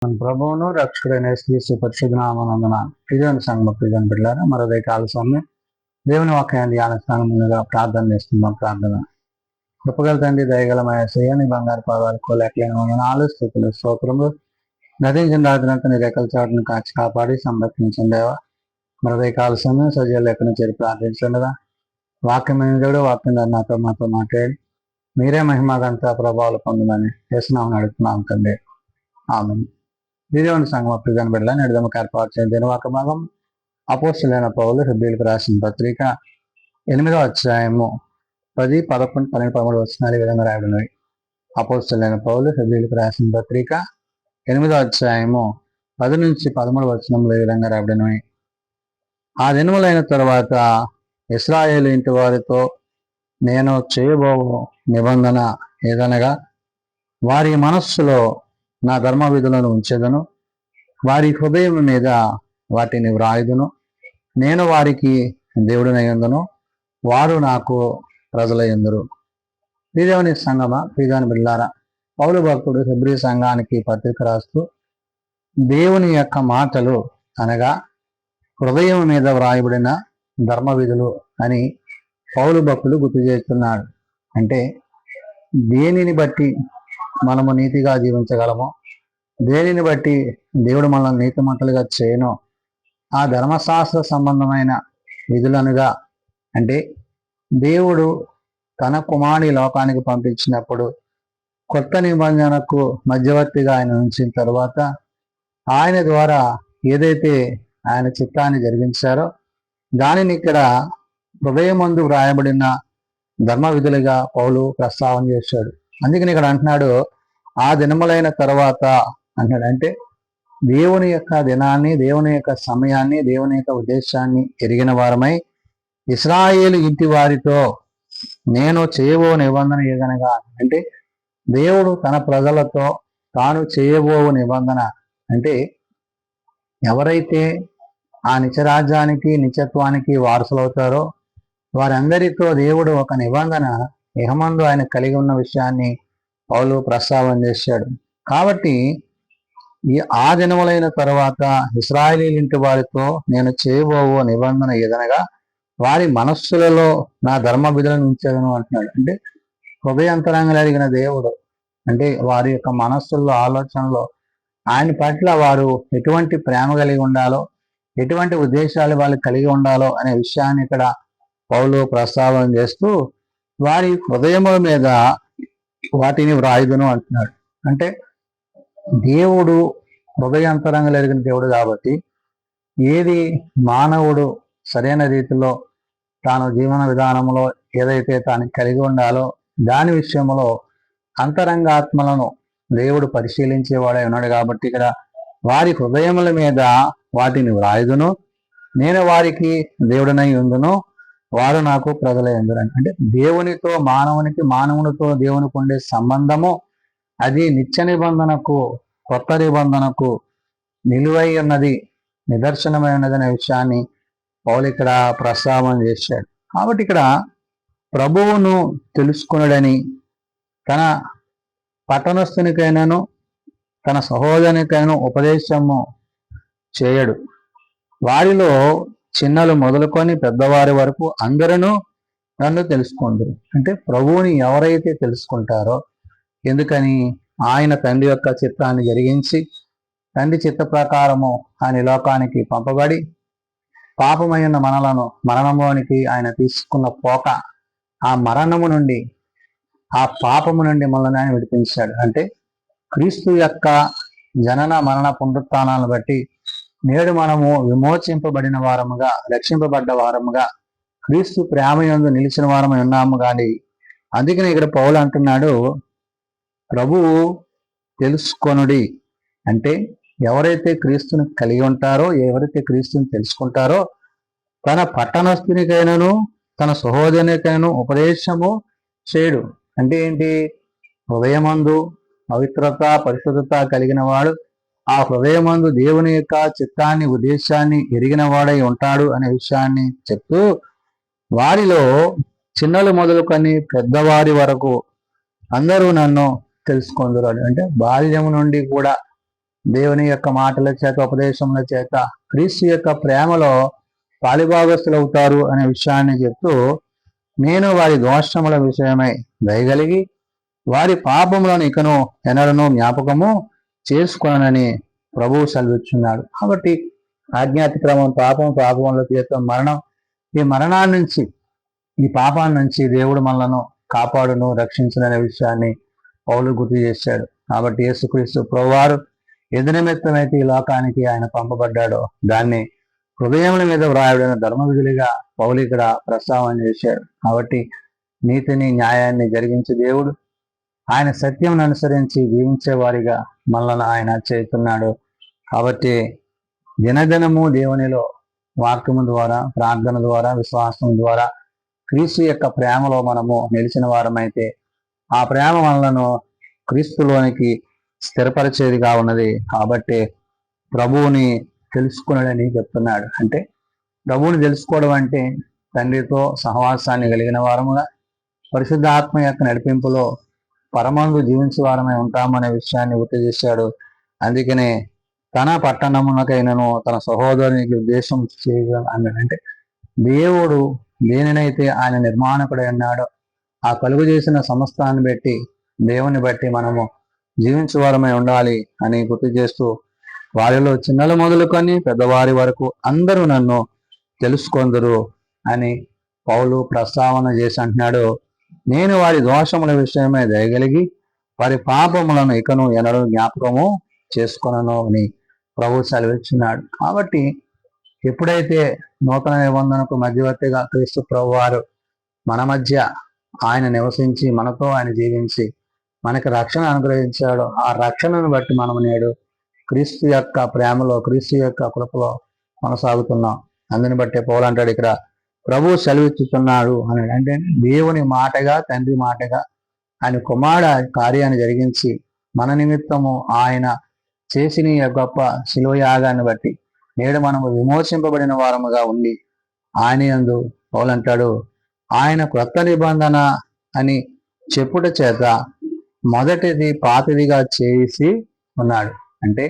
మన ప్రభువును రక్షకుడైన యేసుక్రీస్తు పరిశుద్ధ నామమున ప్రియమైన సంఘం ప్రియమైన బిడ్డలారా మరో కాల సమయం దేవుని వాక్యాన్ని ధ్యాన స్థానముగా ప్రార్థన చేస్తున్నాం. ప్రార్థన కృపగల తండ్రి దయగలమయ శ్రేయని బంగారు పాదాలకు లేకలేని వందనాలు స్థుతులు స్తోత్రములు గతించిన రాత్రంతా నీ రెక్కల చాటును కాచి కాపాడి సంరక్షించండివా. మరో కాల సమయం సజీవ లెక్కను చేరి ప్రార్థించండిగా. వాక్యమైన దేవుడు వాక్యం నాతో మాతో మాట్లాడి మీరే మహిమగంతా ప్రభావాలు పొందమని చేస్తున్నామని అడుగుతున్నాం తండ్రి. ఆమె దేవుని సంఘం ప్రియమైన బిడ్డలని ఎడదమ్మకి ఏర్పాటు చేసిన దినవాక భాగం అపోస్తలులైన పౌలు హెబ్రీయులకు రాసిన పత్రిక 8వ అధ్యాయము 10, 11, 12, 13 వచనాలు ఈ విధంగా రాయబడినవి. అపోస్తలులైన పౌలు హెబ్రీయులకు రాసిన పత్రిక 8వ అధ్యాయము 10 నుంచి 13 వచనంలో ఈ విధంగా రాయబడినవి. ఆ దినములైన తరువాత ఇశ్రాయేలు ఇంటి వారితో నేను చేయబో నిబంధన ఏదనగా వారి మనస్సులో నా ధర్మ విధులను ఉంచెదను, వారి హృదయం మీద వాటిని వ్రాయుదును, నేను వారికి దేవుడినయ్యుందును, వారు నాకు ప్రజలయ్యుందురు. ప్రియదేవుని సంగమా ప్రియదేవుని బిడ్డలారా, పౌలు భక్తుడు హెబ్రీ సంఘానికి పత్రిక రాస్తూ దేవుని యొక్క మాటలు అనగా హృదయం మీద వ్రాయబడిన ధర్మ విధులు అని పౌలు భక్తుడు గుర్తు చేస్తున్నాడు. అంటే దేనిని బట్టి మనము నీతిగా జీవించగలమో, దేనిని బట్టి దేవుడు మనల్ని నీతిమంతులుగా చేయనో ఆ ధర్మశాస్త్ర సంబంధమైన విధులనుగా, అంటే దేవుడు తన కుమారుని లోకానికి పంపించినప్పుడు కొత్త నిబంధనకు మధ్యవర్తిగా ఆయన ఉంచిన తర్వాత ఆయన ద్వారా ఏదైతే ఆయన చిత్తాన్ని జరిగించారో దానిని ఇక్కడ హృదయమందు వ్రాయబడిన ధర్మ విధులుగా పౌలు ప్రస్తావన చేశాడు. అందుకని ఇక్కడ అంటున్నాడు ఆ దినములైన తర్వాత అంటున్నాడు. అంటే దేవుని యొక్క దినాన్ని, దేవుని యొక్క సమయాన్ని, దేవుని యొక్క ఉద్దేశాన్ని ఎరిగిన వారమై ఇశ్రాయేలు ఇంటి వారితో నేను చేయబో నిబంధన ఏదనగా, అంటే దేవుడు తన ప్రజలతో తాను చేయబో నిబంధన అంటే ఎవరైతే ఆ నిత్యరాజ్యానికి నిత్యత్వానికి వారసులవుతారో వారందరితో దేవుడు ఒక నిబంధన ఇహమందు ఆయన కలిగి ఉన్న విషయాన్ని పౌలు ప్రస్తావన చేశాడు. కాబట్టి ఆ దినములైన తర్వాత ఇశ్రాయేలీయుల ఇంటి వారితో నేను చేయబోవో నిబంధన ఏదనగా వారి మనస్సులలో నా ధర్మ విధులను ఉంచేదను అంటున్నాడు. అంటే హృదయాంతరంగా అడిగిన దేవుడు, అంటే వారి యొక్క మనస్సుల్లో ఆలోచనలో ఆయన పట్ల వారు ఎటువంటి ప్రేమ కలిగి ఉండాలో, ఎటువంటి ఉద్దేశాలు వాళ్ళు కలిగి ఉండాలో అనే విషయాన్ని ఇక్కడ పౌలు ప్రస్తావన చేస్తూ వారి హృదయముల మీద వాటిని వ్రాయుదును అంటున్నాడు. అంటే దేవుడు హృదయాంతరంగా ఎరిగిన దేవుడు కాబట్టి ఏది మానవుడు సరైన రీతిలో తాను జీవన విధానంలో ఏదైతే తాను కలిగి ఉండాలో దాని విషయంలో అంతరంగాత్మలను దేవుడు పరిశీలించేవాడై ఉన్నాడు. కాబట్టి ఇక్కడ వారి హృదయముల మీద వాటిని వ్రాయుదును, నేను వారికి దేవుడినై ఉందును, వారు నాకు ప్రజలై ఉందురు. అంటే దేవునితో మానవునికి, మానవునితో దేవునికి ఉండే సంబంధము అది నిత్య నిబంధనకు, కొత్త నిబంధనకు నిలువై ఉన్నది, నిదర్శనమై ఉన్నది అనే విషయాన్ని పౌలు ఇక్కడ ప్రస్తావన చేశాడు. కాబట్టి ఇక్కడ ప్రభువును తెలుసుకున్నాడని తన పట్టణస్థునికైనాను తన సహోదరునికైనా ఉపదేశము చేయడు. వారిలో చిన్నలు మొదలుకొని పెద్దవారి వరకు అందరూ నన్ను తెలుసుకుందరు. అంటే ప్రభువుని ఎవరైతే తెలుసుకుంటారో, ఎందుకని ఆయన తండ్రి యొక్క చిత్తాన్ని జరిగించి తండ్రి చిత్త ప్రకారము ఆయన లోకానికి పంపబడి పాపమైన మనలను మరణంలోనికి ఆయన తీసుకున్న పోక ఆ మరణము నుండి, ఆ పాపము నుండి మనల్ని ఆయన విడిపించాడు. అంటే క్రీస్తు యొక్క జనన మరణ పునరుత్థానాలను బట్టి నేడు మనము విమోచింపబడిన వారముగా, రక్షింపబడ్డ వారముగా, క్రీస్తు ప్రేమయందు నిలిచిన వారమై ఉన్నాము. కానీ అందుకని ఇక్కడ పౌలు అంటున్నాడు ప్రభువు తెలుసుకొనుడి. అంటే ఎవరైతే క్రీస్తుని కలిగి ఉంటారో, ఎవరైతే క్రీస్తుని తెలుసుకుంటారో తన పట్టణస్థునికైనాను తన సహోదరునికైనాను ఉపదేశము చేయడు. అంటే ఏంటి? హృదయమందు పవిత్రత, పరిశుద్ధత కలిగిన వాడు ఆ హృదయమందు దేవుని యొక్క చిత్తాన్ని, ఉద్దేశాన్ని ఎరిగిన వాడై ఉంటాడు అనే విషయాన్ని చెప్తూ వారిలో చిన్నలు మొదలుకొని పెద్దవారి వరకు అందరూ నన్ను తెలుసుకుందరు. అంటే బాల్యం నుండి కూడా దేవుని యొక్క మాటల చేత, ఉపదేశముల చేత క్రీస్తు యొక్క ప్రేమలో పాలిభాగస్తులు అవుతారు అనే విషయాన్ని చెప్తూ, నేను వారి దోషముల విషయమై దయగలిగి వారి పాపములను ఇకను ఎన్నడను జ్ఞాపకము చేసుకొనని ప్రభువు సెలవిచ్చున్నాడు. కాబట్టి ఆజ్ఞాతిక్రమం, పాపముల చేత మరణం, ఈ మరణాన్ని నుంచి, ఈ పాపాన్ని నుంచి దేవుడు మనలను కాపాడును, రక్షించుననే విషయాన్ని పౌలు గుర్తు చేశాడు. కాబట్టి యేసుక్రీస్తు ప్రభువారు ఎందు నిమిత్తమైతే ఈ లోకానికి ఆయన పంపబడ్డాడో దాన్ని హృదయముల మీద వ్రాయబడిన ధర్మ విధులుగా పౌలు ఇక్కడ ప్రస్తావన చేశాడు. కాబట్టి నీతిని, న్యాయాన్ని జరిగించే దేవుడు, ఆయన సత్యం అనుసరించి జీవించే వారిగా మనల్ని ఆయన చేస్తున్నాడు. కాబట్టి దినదినము దేవునిలో వాక్యము ద్వారా, ప్రార్థన ద్వారా, విశ్వాసం ద్వారా క్రీస్తు యొక్క ప్రేమలో మనము నిలిచిన వారమైతే ఆ ప్రేమ మనలను క్రీస్తులోనికి స్థిరపరిచేదిగా ఉన్నది. కాబట్టి ప్రభువుని తెలుసుకున్నాడని చెప్తున్నాడు. అంటే ప్రభువుని తెలుసుకోవడం అంటే తండ్రితో సహవాసాన్ని కలిగిన వారముగా, పరిశుద్ధ ఆత్మ యొక్క నడిపింపులో పరమందు జీవించే వారమై ఉంటామనే విషయాన్ని గుర్తు చేశాడు. అందుకనే తన పట్టణమునకైనను తన సహోదరునికి ఉద్దేశం అంటే దేవుడు దేనినైతే ఆయన నిర్మాణకుడై ఉన్నాడో ఆ కలుగు చేసిన సమస్తాన్ని బట్టి, దేవుని బట్టి మనము జీవించేవారమై ఉండాలి అని గుర్తు చేస్తూ, వారిలో చిన్నలు మొదలుకొని పెద్దవారి వరకు అందరూ నన్ను తెలుసుకొందరు అని పౌలు ప్రస్తావన చేసి అంటున్నాడు. నేను వారి దోషముల విషయమై దయగలిగి వారి పాపములను ఇకను ఎన్నడూ జ్ఞాపకము చేసుకొనను అని ప్రభు సెలవిచ్చున్నాడు. కాబట్టి ఎప్పుడైతే నూతన నిబంధనకు మధ్యవర్తిగా క్రీస్తు ప్రభు వారు మన మధ్య ఆయన నివసించి, మనతో ఆయన జీవించి మనకి రక్షణ అనుగ్రహించాడో ఆ రక్షణను బట్టి మనం నేడు క్రీస్తు యొక్క ప్రేమలో, క్రీస్తు యొక్క కృపలో కొనసాగుతున్నాం. అందుని బట్టే పౌలు అంటాడు ఇక్కడ, ప్రభు సెలవిచ్చుతున్నాడు అని. అంటే దేవుని మాటగా, తండ్రి మాటగా ఆయన కుమారుడు కార్యాన్ని జరిగించి మన నిమిత్తము ఆయన చేసిన గొప్ప శిలువ యాగాన్ని బట్టి నేడు మనము విమోచింపబడిన వారముగా ఉండి ఆయన యందు పౌలు అంటాడు, ఆయన క్రొత్త నిబంధన అని చెప్పుట చేత మొదటిది పాతదిగా చేసి ఉన్నాడు. అంటే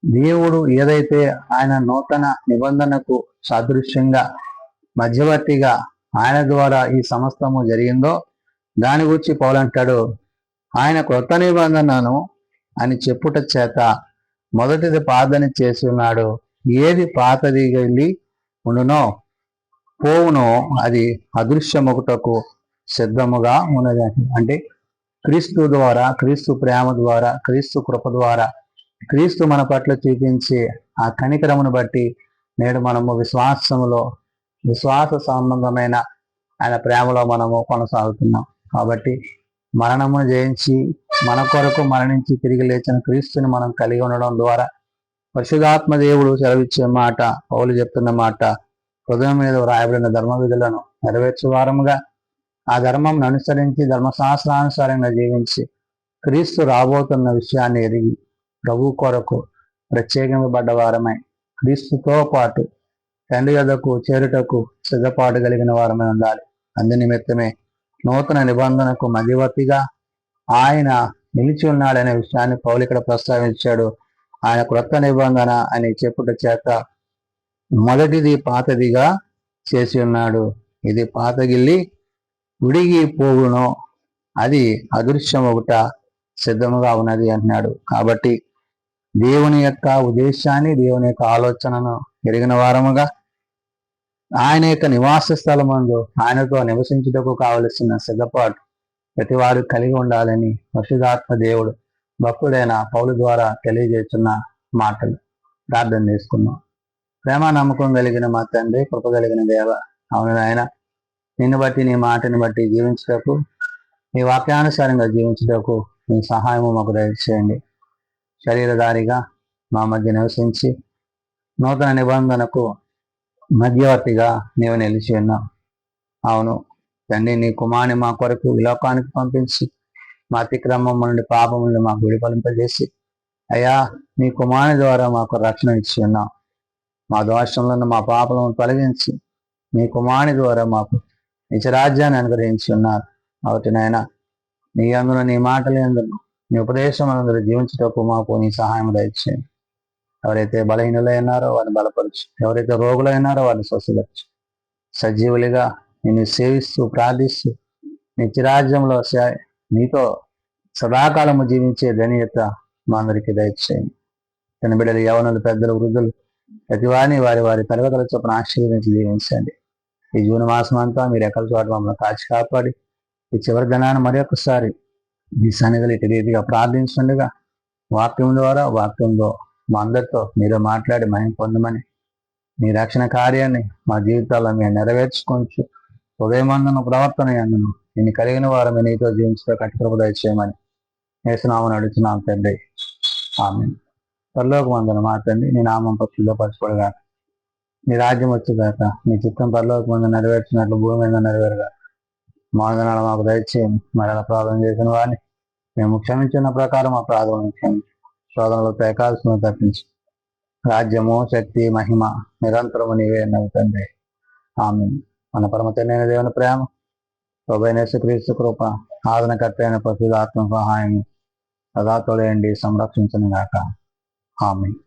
దేవుడు ఏదైతే ఆయన నూతన నిబంధనకు సాదృశ్యంగా, మధ్యవర్తిగా ఆయన ద్వారా ఈ సమస్తము జరిగిందో దాని గురించి పౌలు అంటాడు, ఆయన క్రొత్త నిబంధనను అని చెప్పుట చేత మొదటిది పాతని చేసి ఉన్నాడు. ఏది పాతది వెళ్ళి ఉండునో పోవునో అది అదృశ్యమొకటకు సిద్ధముగా ఉన్నది. అంటే క్రీస్తు ద్వారా, క్రీస్తు ప్రేమ ద్వారా, క్రీస్తు కృప ద్వారా, క్రీస్తు మన పట్ల చూపించే ఆ కనికరమును బట్టి నేడు మనము విశ్వాస సంబంధమైన ఆయన ప్రేమలో మనము కొనసాగుతున్నాం. కాబట్టి మరణమును జయించి మన కొరకు మరణించి తిరిగి లేచిన క్రీస్తుని మనం కలిగి ఉండడం ద్వారా పరిశుధాత్మ దేవుడు సెలవిచ్చే మాట, పౌలు చెప్తున్న మాట, హృదయం మీద వ్రాయబడిన ధర్మ విధులను నెరవేర్చే వారముగా ఆ ధర్మం అనుసరించి ధర్మశాస్త్రానుసారంగా జీవించి క్రీస్తు రాబోతున్న విషయాన్ని ఎరిగి ప్రభు కొరకు ప్రత్యేకింపబడ్డ వారమై క్రీస్తుతో పాటు తండ్రి యొద్దకు చేరుటకు సిద్ధపాటు కలిగిన వారమై ఉండాలి. అందు నిమిత్తమే నూతన నిబంధనకు మధ్యవర్తిగా ఆయన నిలిచి ఉన్నాడనే విషయాన్ని పౌలు ఇక్కడ ప్రస్తావించాడు. ఆయన క్రొత్త నిబంధన అని చెప్పుట చేత మొదటిది పాతదిగా చేసి ఉన్నాడు. ఇది పాతగిల్లి విడిగి పోవునో అది అదృశ్యం ఒకట సిద్ధముగా ఉన్నది అంటున్నాడు. కాబట్టి దేవుని యొక్క ఉద్దేశాన్ని, దేవుని యొక్క ఆలోచనను ఎరిగిన వారముగా ఆయన యొక్క నివాస స్థలమందు ఆయనతో నివసించుటకు కావలసిన సిద్ధపాటు ప్రతి వారు కలిగి ఉండాలని పరిశుధాత్మ దేవుడు భక్తుడైన పౌలు ద్వారా తెలియజేస్తున్న మాటలు ప్రార్థన చేసుకున్నాం. ప్రేమ నమ్మకం కలిగిన మా తండ్రి, కృప కలిగిన దేవ, అవును ఆయన, నిన్ను బట్టి, నీ మాటని బట్టి జీవించుటకు, నీ వాక్యానుసారంగా జీవించుటకు మీ సహాయము మాకు దయచేయండి. శరీరధారిగా మా మధ్య నివసించి నూతన నిబంధనకు మధ్యవర్తిగా నీవు నిలిచి ఉన్నావు. అవును తండ్రి, నీ కుమారుని మా కొరకు ఈ లోకానికి పంపించి మా అతిక్రమం నుండి, పాపం నుండి మాకు విడిపలింపజేసి, అయ్యా నీ కుమారుని ద్వారా మాకు రక్షణ ఇచ్చి ఉన్నావు. మా దోషంలో మా పాపలను తొలగించి నీ కుమారుని ద్వారా మాకు నిజరాజ్యాన్ని అనుగ్రహించి ఉన్నారు. కాబట్టి నాయన, నీ అందులో, నీ మాటలు ఎందుకు నీ ఉపదేశం అందరూ జీవించటకు మాకు నీ సహాయం దయచేయండి. ఎవరైతే బలహీనులైనారో వారిని బలపరచు, ఎవరైతే రోగులైనారో వారిని స్వస్థపరచు. సజీవులుగా నిన్ను సేవిస్తూ ప్రార్థిస్తూ నిత్యరాజ్యంలో నీతో సదాకాలము జీవించే ధన్యత మా అందరికీ దయచేయండి. తన బిడ్డలు, యవనులు, పెద్దలు, వృద్ధులు ప్రతి వారిని వారి వారి తరగతుల చొప్పున ఆశీర్వదించి జీవించండి. ఈ జూన్ మాసం అంతా మీరు ఎక్కడి చోట మమ్మల్ని కాచి కాపాడి ఈ చివరి దినాన్ని మరి ఒక్కసారి మీ సన్నిధిలో ఇటు రీతిగా ప్రార్థించండిగా వాక్యం ద్వారా వాక్యంలో మా అందరితో మీరు మాట్లాడి మహిమ పొందమని, మీ రక్షణ కార్యాన్ని మా జీవితాల్లో మేము నెరవేర్చుకోవచ్చు. ఉదయమందున ప్రవర్తన అందును నేను కలిగిన వారు నీతో జీవించడం కట్టుకృప దయచేయమని యేసునామమున అడుగుతున్నాం తండ్రి, ఆమేన్. పరలోకమందున మా తండ్రి, నీ నామం పరిశుద్ధపరచబడుగా, నీ రాజ్యం వచ్చేదాకా నీ చిత్తం పరలోకమందు నెరవేర్చినట్లు భూమి మీద నెరవేరుగా. మానదనాలు మాకు దయచేయండి. మరలా ప్రార్థన చేసిన వారిని మేము క్షమించిన ప్రకారం మా ప్రార్థన క్షమించి శోధనలో తేకాల్సిన తప్పించి రాజ్యము, శక్తి, మహిమ నిరంతరము నీవే తండ్రి, ఆమేన్. మన పరమ తండ్రి దేవుని ప్రేమ, ప్రభువైన యేసుక్రీస్తు కృప, ఆదరణకర్త అయిన పరిశుద్ధాత్మ సహాయం సదా తోడేయండి, సంరక్షించను గాక. ఆమేన్.